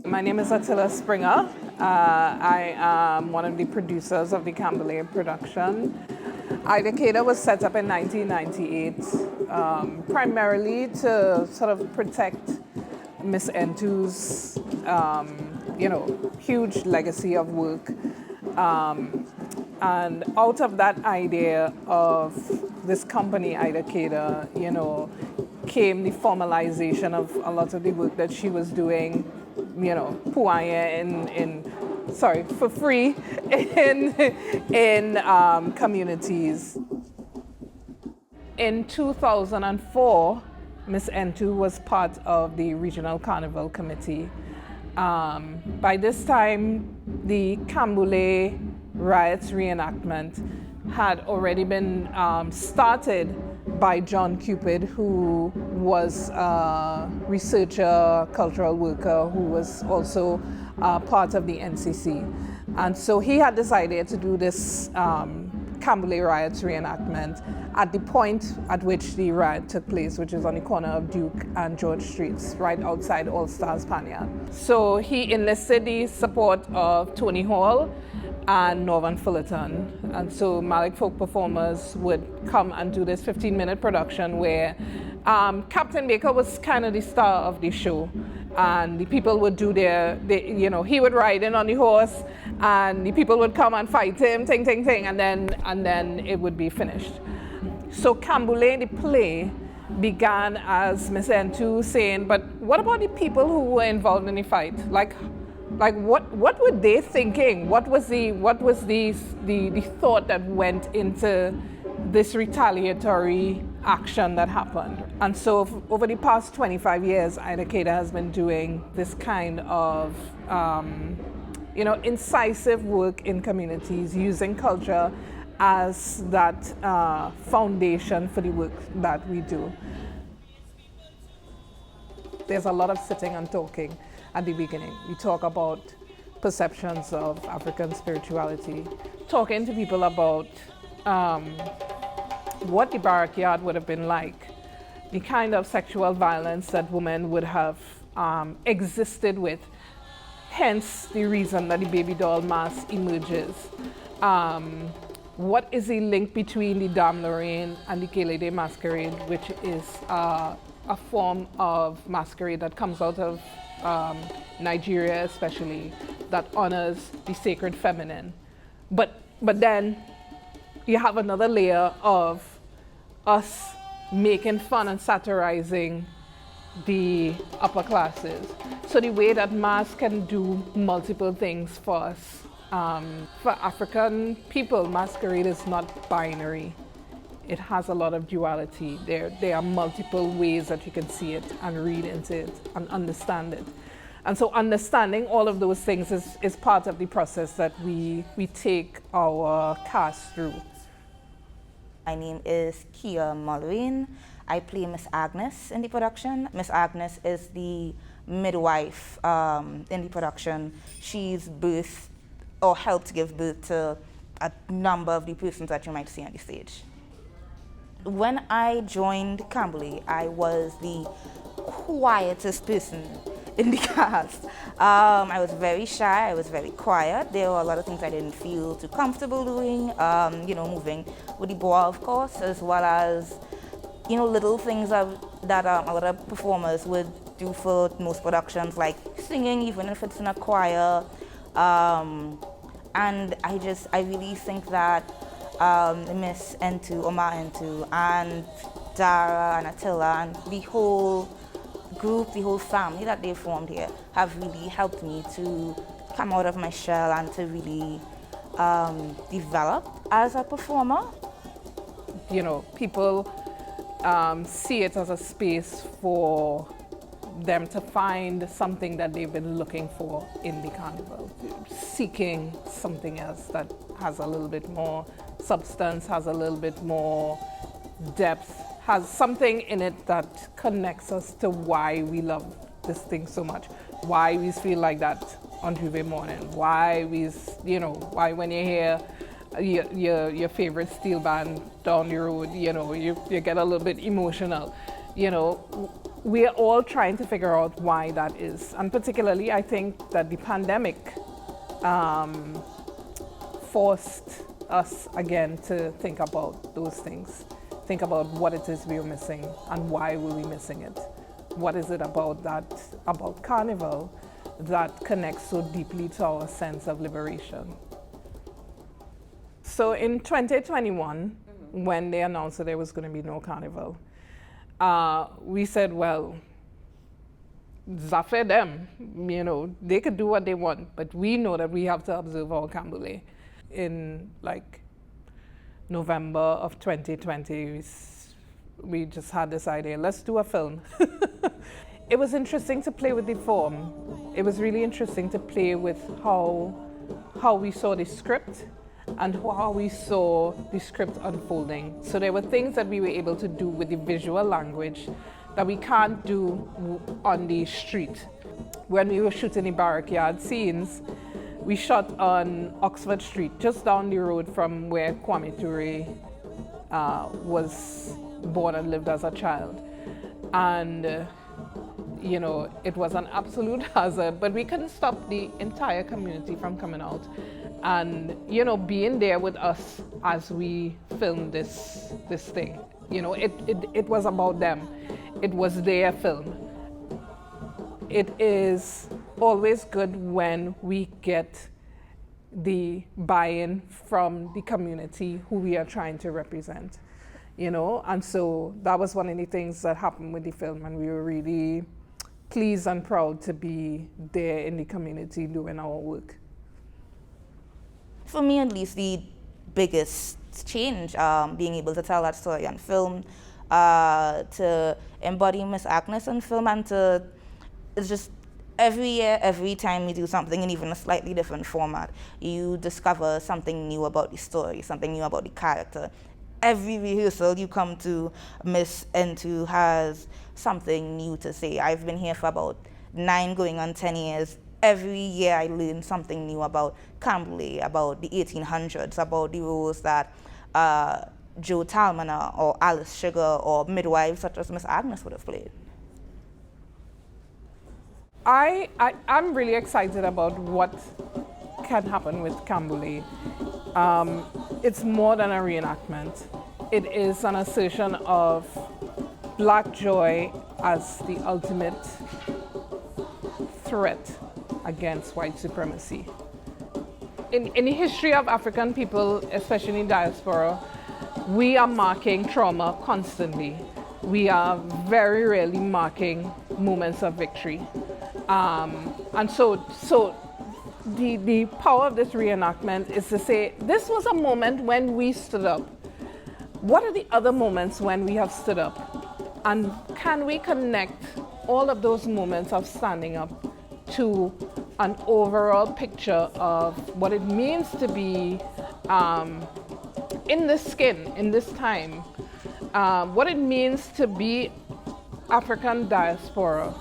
My name is Attillah Springer. I am one of the producers of the Canboulay production. Idakeda was set up in 1998, primarily to sort of protect Miss Eintou's, huge legacy of work. And out of that idea of this company, Idakeda, came the formalization of a lot of the work that she was doing, for free in communities. In 2004, Miss Eintou was part of the Regional Carnival Committee. By this time, the Canboulay Riots reenactment had already been started by John Cupid, who was a researcher, cultural worker, who was also part of the NCC. And so he had decided to do this Canboulay Riots reenactment at the point at which the riot took place, which is on the corner of Duke and George Streets, right outside All Stars Panyard. So he enlisted the support of Tony Hall and Northern Fullerton. And so Malik folk performers would come and do this 15-minute production where Captain Baker was kind of the star of the show. And the people would do he would ride in on the horse and the people would come and fight him, ting, ting, ting, and then it would be finished. So Kambule, the play, began as Miss Eintou saying, but what about the people who were involved in the fight? Like what were they thinking? What was the thought that went into this retaliatory action that happened? And so over the past 25 years, Idakeda has been doing this kind of incisive work in communities, using culture as that foundation for the work that we do. There's a lot of sitting and talking at the beginning. We talk about perceptions of African spirituality, talking to people about what the barrack yard would have been like, the kind of sexual violence that women would have existed with, hence the reason that the baby doll mask emerges. What is the link between the Dame Lorraine and the Yejide masquerade, which is a form of masquerade that comes out of Nigeria especially, that honors the sacred feminine. But then you have another layer of us making fun and satirizing the upper classes. So the way that masks can do multiple things for us. For African people, masquerade is not binary. It has a lot of duality. There are multiple ways that you can see it and read into it and understand it. And so understanding all of those things is part of the process that we take our cast through. My name is Kia Mullerine. I play Miss Agnes in the production. Miss Agnes is the midwife in the production. She's birthed or helped give birth to a number of the persons that you might see on the stage. When I joined Kambule, I was the quietest person in the cast. I was very shy, I was very quiet. There were a lot of things I didn't feel too comfortable doing, moving with the boa, of course, as well as, little things that a lot of performers would do for most productions, like singing, even if it's in a choir. And I really think that Miss Eintou, Oma Eintou, and Dara and Attillah and the whole group, the whole family that they formed here have really helped me to come out of my shell and to really develop as a performer. People see it as a space for them to find something that they've been looking for in the carnival, seeking something else that has a little bit more substance, has a little bit more depth, has something in it that connects us to why we love this thing so much, why we feel like that on Juve morning, why why when you hear your favorite steel band down the road, you get a little bit emotional. we are all trying to figure out why that is. And particularly, I think that the pandemic forced us again to think about those things. Think about what it is we were missing and why were we missing it. What is it about Carnival that connects so deeply to our sense of liberation? So in 2021, when they announced that there was going to be no Carnival, we said, well, Zafé them, they could do what they want, but we know that we have to observe our Kambule. In like November of 2020, we just had this idea, let's do a film. It was interesting to play with the form. It was really interesting to play with how we saw the script and how we saw the script unfolding. So there were things that we were able to do with the visual language that we can't do on the street. When we were shooting the barrack yard scenes, we shot on Oxford Street, just down the road from where Kwame Ture was born and lived as a child. And it was an absolute hazard, but we couldn't stop the entire community from coming out and, being there with us as we filmed this thing. It was about them. It was their film. It is always good when we get the buy-in from the community who we are trying to represent, and so that was one of the things that happened with the film, and we were really pleased and proud to be there in the community doing our work. For me, at least, the biggest change, being able to tell that story on film, to embody Miss Agnes on film, and it's just every year, every time you do something in even a slightly different format, you discover something new about the story, something new about the character. Every rehearsal you come to, Miss Eintou has something new to say. I've been here for about 9 going on 10 years. Every year I learn something new about Kambule, about the 1800s, about the roles that Joe Talmaner or Alice Sugar or midwives such as Miss Agnes would have played. I'm really excited about what can happen with Kambule. It's more than a reenactment. It is an assertion of Black joy as the ultimate threat against white supremacy. In the history of African people, especially in diaspora, we are marking trauma constantly. We are very rarely marking moments of victory. And so the power of this reenactment is to say, this was a moment when we stood up. What are the other moments when we have stood up? And can we connect all of those moments of standing up to an overall picture of what it means to be in this skin, in this time, what it means to be African diaspora,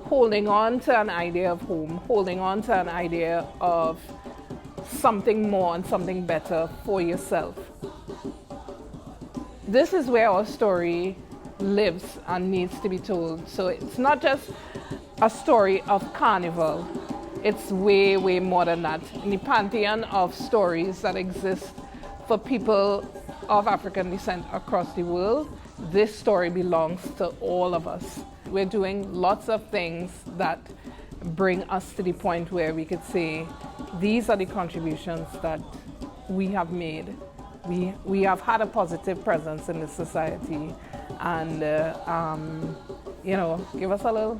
holding on to an idea of home, holding on to an idea of something more and something better for yourself. This is where our story lives and needs to be told. So it's not just a story of carnival. It's way, way more than that. In the pantheon of stories that exist for people of African descent across the world, this story belongs to all of us. We're doing lots of things that bring us to the point where we could say, these are the contributions that we have made. We have had a positive presence in this society, and give us a little.